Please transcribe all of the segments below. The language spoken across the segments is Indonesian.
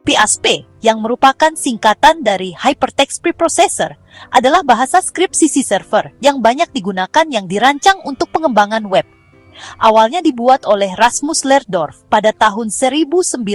PHP, yang merupakan singkatan dari Hypertext Preprocessor, adalah bahasa skrip sisi server yang banyak digunakan yang dirancang untuk pengembangan web. Awalnya dibuat oleh Rasmus Lerdorf pada tahun 1994,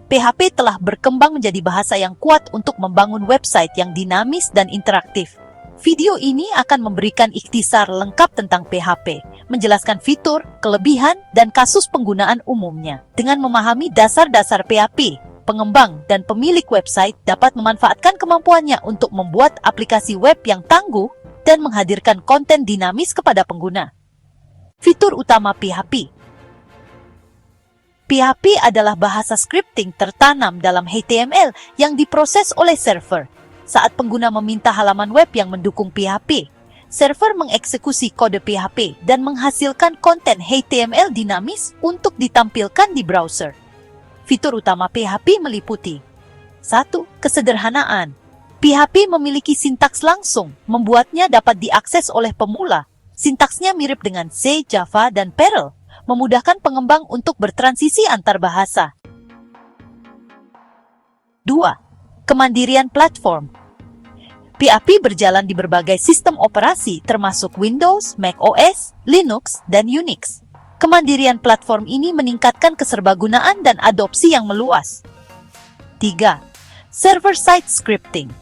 PHP telah berkembang menjadi bahasa yang kuat untuk membangun website yang dinamis dan interaktif. Video ini akan memberikan ikhtisar lengkap tentang PHP, menjelaskan fitur, kelebihan, dan kasus penggunaan umumnya. Dengan memahami dasar-dasar PHP, pengembang dan pemilik website dapat memanfaatkan kemampuannya untuk membuat aplikasi web yang tangguh dan menghadirkan konten dinamis kepada pengguna. Fitur utama PHP. PHP adalah bahasa scripting tertanam dalam HTML yang diproses oleh server. Saat pengguna meminta halaman web yang mendukung PHP, server mengeksekusi kode PHP dan menghasilkan konten HTML dinamis untuk ditampilkan di browser. Fitur utama PHP meliputi 1. Kesederhanaan. PHP memiliki sintaks langsung, membuatnya dapat diakses oleh pemula. Sintaksnya mirip dengan C, Java, dan Perl, memudahkan pengembang untuk bertransisi antar bahasa. 2. Kemandirian platform. PHP berjalan di berbagai sistem operasi termasuk Windows, Mac OS, Linux, dan Unix. Kemandirian platform ini meningkatkan keserbagunaan dan adopsi yang meluas. 3. Server-side scripting.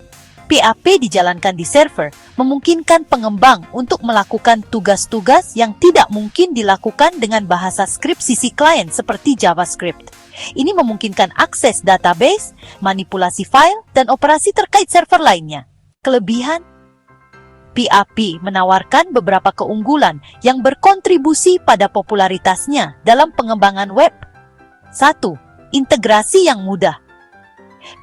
PHP dijalankan di server memungkinkan pengembang untuk melakukan tugas-tugas yang tidak mungkin dilakukan dengan bahasa skrip sisi klien seperti JavaScript. Ini memungkinkan akses database, manipulasi file, dan operasi terkait server lainnya. Kelebihan, PHP menawarkan beberapa keunggulan yang berkontribusi pada popularitasnya dalam pengembangan web. 1. Integrasi yang mudah.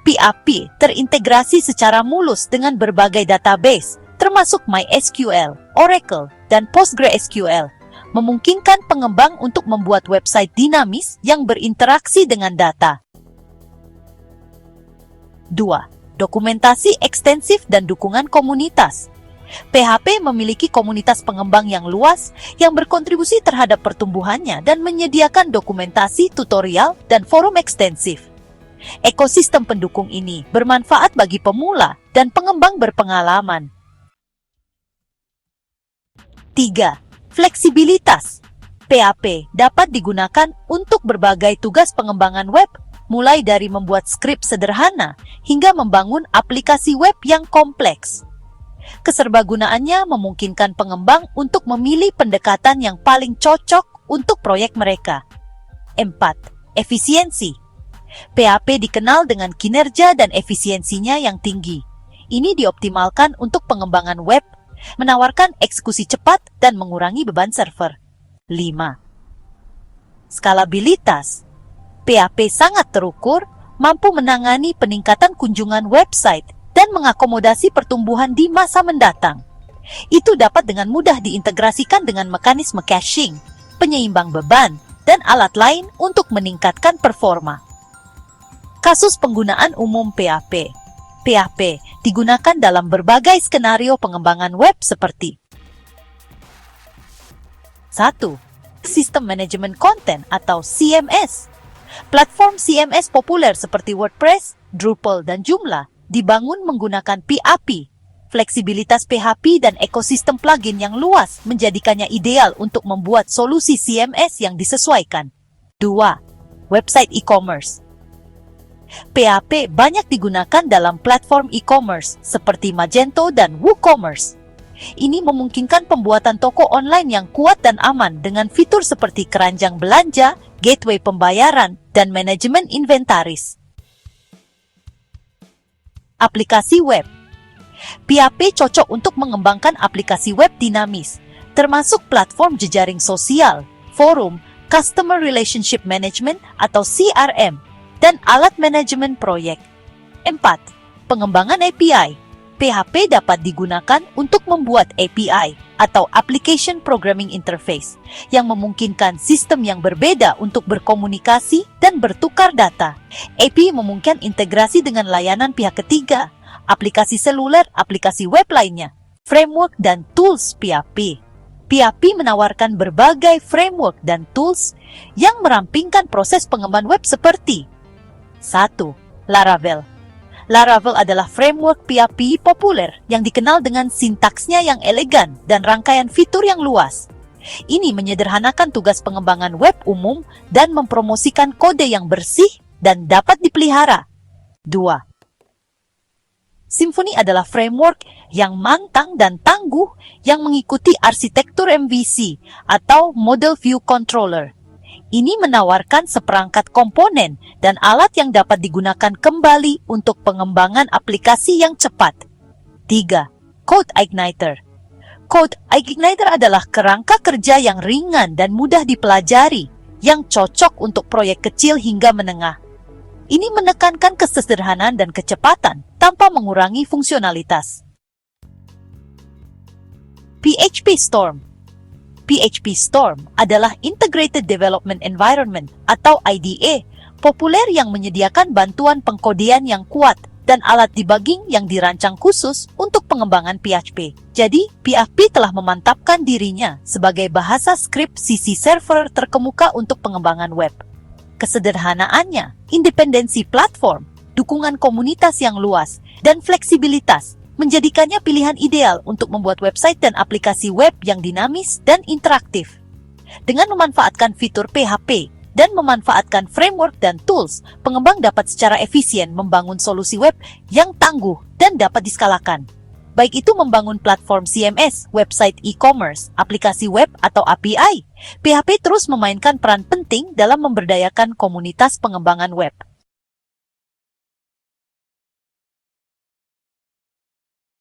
PHP terintegrasi secara mulus dengan berbagai database, termasuk MySQL, Oracle, dan PostgreSQL, memungkinkan pengembang untuk membuat website dinamis yang berinteraksi dengan data. 2. Dokumentasi ekstensif dan dukungan komunitas. PHP memiliki komunitas pengembang yang luas yang berkontribusi terhadap pertumbuhannya dan menyediakan dokumentasi, tutorial, dan forum ekstensif. Ekosistem pendukung ini bermanfaat bagi pemula dan pengembang berpengalaman. 3. Fleksibilitas. PHP dapat digunakan untuk berbagai tugas pengembangan web, mulai dari membuat skrip sederhana hingga membangun aplikasi web yang kompleks. Keserbagunaannya memungkinkan pengembang untuk memilih pendekatan yang paling cocok untuk proyek mereka. 4. Efisiensi. PHP dikenal dengan kinerja dan efisiensinya yang tinggi. Ini dioptimalkan untuk pengembangan web, menawarkan eksekusi cepat dan mengurangi beban server. 5. Skalabilitas. PHP sangat terukur, mampu menangani peningkatan kunjungan website dan mengakomodasi pertumbuhan di masa mendatang. Itu dapat dengan mudah diintegrasikan dengan mekanisme caching, penyeimbang beban, dan alat lain untuk meningkatkan performa. Kasus penggunaan umum PHP. PHP digunakan dalam berbagai skenario pengembangan web seperti 1. Sistem manajemen konten atau CMS. Platform CMS populer seperti WordPress, Drupal, dan Joomla dibangun menggunakan PHP. Fleksibilitas PHP dan ekosistem plugin yang luas menjadikannya ideal untuk membuat solusi CMS yang disesuaikan. 2. Website e-commerce. PHP banyak digunakan dalam platform e-commerce seperti Magento dan WooCommerce. Ini memungkinkan pembuatan toko online yang kuat dan aman dengan fitur seperti keranjang belanja, gateway pembayaran, dan manajemen inventaris. Aplikasi web. PHP cocok untuk mengembangkan aplikasi web dinamis, termasuk platform jejaring sosial, forum, Customer Relationship Management atau CRM, dan alat manajemen proyek. 4. Pengembangan API. PHP dapat digunakan untuk membuat API atau Application Programming Interface yang memungkinkan sistem yang berbeda untuk berkomunikasi dan bertukar data. API memungkinkan integrasi dengan layanan pihak ketiga, aplikasi seluler, aplikasi web lainnya, framework dan tools PHP. PHP menawarkan berbagai framework dan tools yang merampingkan proses pengembangan web seperti 1. Laravel. Laravel adalah framework PHP populer yang dikenal dengan sintaksnya yang elegan dan rangkaian fitur yang luas. Ini menyederhanakan tugas pengembangan web umum dan mempromosikan kode yang bersih dan dapat dipelihara. 2. Symfony adalah framework yang matang dan tangguh yang mengikuti arsitektur MVC atau Model View Controller. Ini menawarkan seperangkat komponen dan alat yang dapat digunakan kembali untuk pengembangan aplikasi yang cepat. 3. CodeIgniter. CodeIgniter adalah kerangka kerja yang ringan dan mudah dipelajari, yang cocok untuk proyek kecil hingga menengah. Ini menekankan kesederhanaan dan kecepatan tanpa mengurangi fungsionalitas. PHP Storm. PHP Storm adalah Integrated Development Environment atau IDE populer yang menyediakan bantuan pengkodean yang kuat dan alat debugging yang dirancang khusus untuk pengembangan PHP. Jadi, PHP telah memantapkan dirinya sebagai bahasa skrip CC server terkemuka untuk pengembangan web. Kesederhanaannya, independensi platform, dukungan komunitas yang luas, dan fleksibilitas menjadikannya pilihan ideal untuk membuat website dan aplikasi web yang dinamis dan interaktif. Dengan memanfaatkan fitur PHP dan memanfaatkan framework dan tools, pengembang dapat secara efisien membangun solusi web yang tangguh dan dapat diskalakan. Baik itu membangun platform CMS, website e-commerce, aplikasi web, atau API, PHP terus memainkan peran penting dalam memberdayakan komunitas pengembangan web.